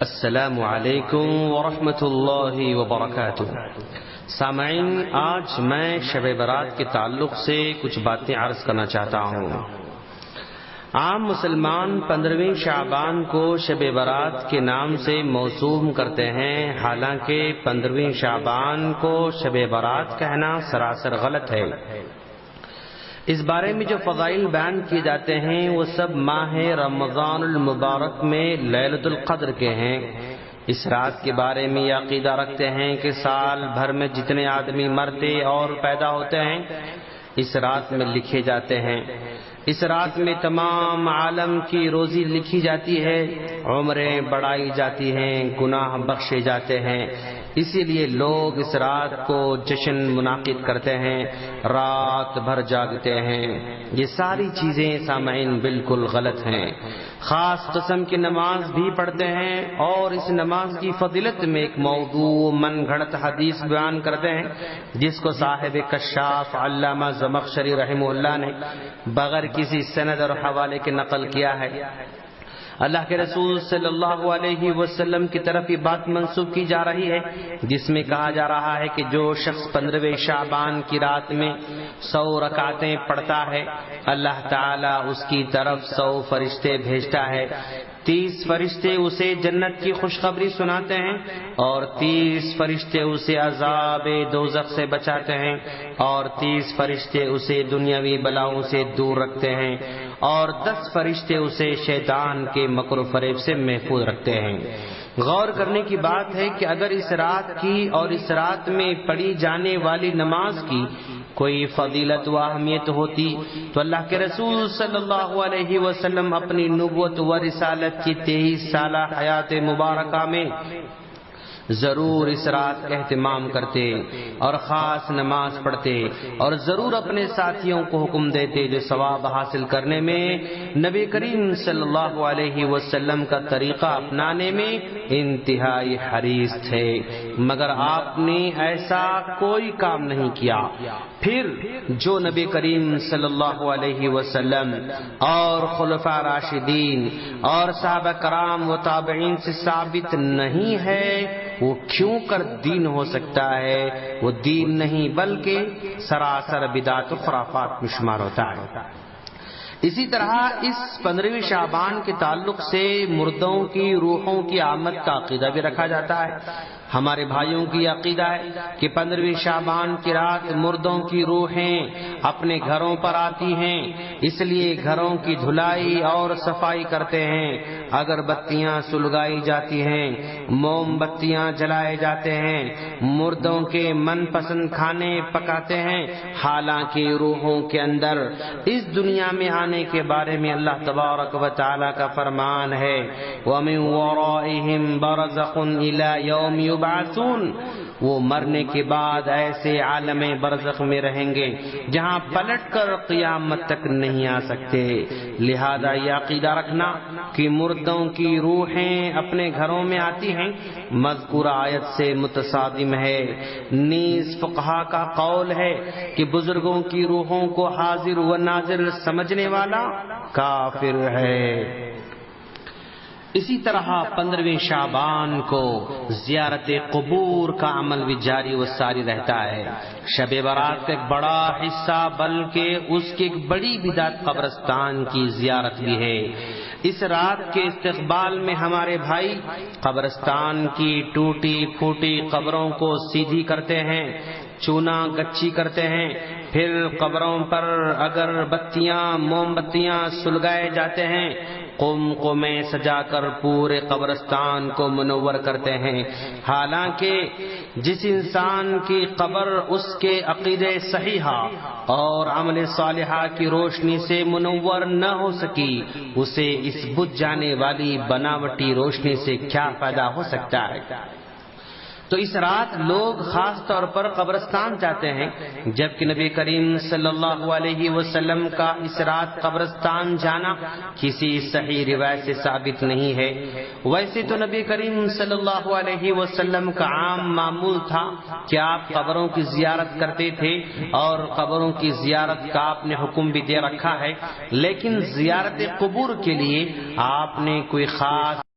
السلام علیکم ورحمۃ اللہ وبرکاتہ۔ سامعین، آج میں شب برات کے تعلق سے کچھ باتیں عرض کرنا چاہتا ہوں۔ عام مسلمان 15ویں شعبان کو شب برات کے نام سے موسوم کرتے ہیں، حالانکہ 15ویں شعبان کو شب برات کہنا سراسر غلط ہے۔ اس بارے میں جو فضائل بیان کیے جاتے ہیں وہ سب ماہ رمضان المبارک میں لیلۃ القدر کے ہیں۔ اس رات کے بارے میں یہ عقیدہ رکھتے ہیں کہ سال بھر میں جتنے آدمی مرتے اور پیدا ہوتے ہیں اس رات میں لکھے جاتے ہیں۔ اس رات میں تمام عالم کی روزی لکھی جاتی ہے، عمریں بڑھائی جاتی ہیں، گناہ بخشے جاتے ہیں۔ اسی لیے لوگ اس رات کو جشن منعقد کرتے ہیں، رات بھر جاگتے ہیں۔ یہ ساری چیزیں سامعین بالکل غلط ہیں۔ خاص قسم کی نماز بھی پڑھتے ہیں اور اس نماز کی فضیلت میں ایک موضوع من گھڑت حدیث بیان کرتے ہیں، جس کو صاحب کشاف علامہ زمخشری رحمہ اللہ نے بغیر کسی سند اور حوالے کے نقل کیا ہے۔ اللہ کے رسول صلی اللہ علیہ وسلم کی طرف یہ بات منسوب کی جا رہی ہے، جس میں کہا جا رہا ہے کہ جو شخص 15ویں شعبان کی رات میں 100 رکعتیں پڑھتا ہے، اللہ تعالیٰ اس کی طرف 100 فرشتے بھیجتا ہے۔ 30 فرشتے اسے جنت کی خوشخبری سناتے ہیں اور 30 فرشتے اسے عذاب دوزخ سے بچاتے ہیں اور 30 فرشتے اسے دنیاوی بلاؤں سے دور رکھتے ہیں اور 10 فرشتے اسے شیطان کے مکر و فریب سے محفوظ رکھتے ہیں۔ غور کرنے کی بات ہے کہ اگر اس رات کی اور اس رات میں پڑھی جانے والی نماز کی کوئی فضیلت و اہمیت ہوتی تو اللہ کے رسول صلی اللہ علیہ وسلم اپنی نبوت و رسالت کی 23 سالہ حیات مبارکہ میں ضرور اس رات کا اہتمام کرتے اور خاص نماز پڑھتے اور ضرور اپنے ساتھیوں کو حکم دیتے جو ثواب حاصل کرنے میں نبی کریم صلی اللہ علیہ وسلم کا طریقہ اپنانے میں انتہائی حریص تھے، مگر آپ نے ایسا کوئی کام نہیں کیا۔ پھر جو نبی کریم صلی اللہ علیہ وسلم اور خلفاء راشدین اور صحابہ کرام و تابعین سے ثابت نہیں ہے وہ کیوں کر دین ہو سکتا ہے؟ وہ دین نہیں بلکہ سراسر بدعت و خرافات میں شمار ہوتا ہے۔ اسی طرح اس 15ویں شعبان کے تعلق سے مردوں کی روحوں کی آمد کا عقیدہ بھی رکھا جاتا ہے۔ ہمارے بھائیوں کی عقیدہ ہے کہ 15ویں شعبان کی رات مردوں کی روحیں اپنے گھروں پر آتی ہیں، اس لیے گھروں کی دھلائی اور صفائی کرتے ہیں، اگربتیاں سلگائی جاتی ہیں، موم بتیاں جلائے جاتے ہیں، مردوں کے من پسند کھانے پکاتے ہیں، حالانکہ روحوں کے اندر اس دنیا میں آنے کے بارے میں اللہ تبارک و تعالی کا فرمان ہے وَمِن وَرَائِهِمْ بَرْزَخٌ إِلَى يَوْمِ يُبْعَثُونَ، وہ مرنے کے بعد ایسے عالم برزخ میں رہیں گے جہاں پلٹ کر قیامت تک نہیں آ سکتے۔ لہذا یہ عقیدہ رکھنا کہ مردوں کی روحیں اپنے گھروں میں آتی ہیں مذکورہ آیت سے متصادم ہے۔ نیز فقہا کا قول ہے کہ بزرگوں کی روحوں کو حاضر و ناظر سمجھنے والا کافر ہے۔ اسی طرح 15ویں شعبان کو زیارت قبور کا عمل بھی جاری و ساری رہتا ہے۔ شب برات کا ایک بڑا حصہ بلکہ اس کی ایک بڑی بدعت قبرستان کی زیارت بھی ہے۔ اس رات کے استقبال میں ہمارے بھائی قبرستان کی ٹوٹی پھوٹی قبروں کو سیدھی کرتے ہیں، چونا گچی کرتے ہیں، پھر قبروں پر اگر بتیاں موم بتیاں سلگائے جاتے ہیں، قمقمے سجا کر پورے قبرستان کو منور کرتے ہیں۔ حالانکہ جس انسان کی قبر اس کے عقیدے صحیحہ اور عمل صالحہ کی روشنی سے منور نہ ہو سکی، اسے اس بجھ جانے والی بناوٹی روشنی سے کیا فائدہ ہو سکتا ہے؟ تو اس رات لوگ خاص طور پر قبرستان جاتے ہیں، جبکہ نبی کریم صلی اللہ علیہ وسلم کا اس رات قبرستان جانا کسی صحیح روایت سے ثابت نہیں ہے۔ ویسے تو نبی کریم صلی اللہ علیہ وسلم کا عام معمول تھا کہ آپ قبروں کی زیارت کرتے تھے اور قبروں کی زیارت کا آپ نے حکم بھی دے رکھا ہے، لیکن زیارت قبور کے لیے آپ نے کوئی خاص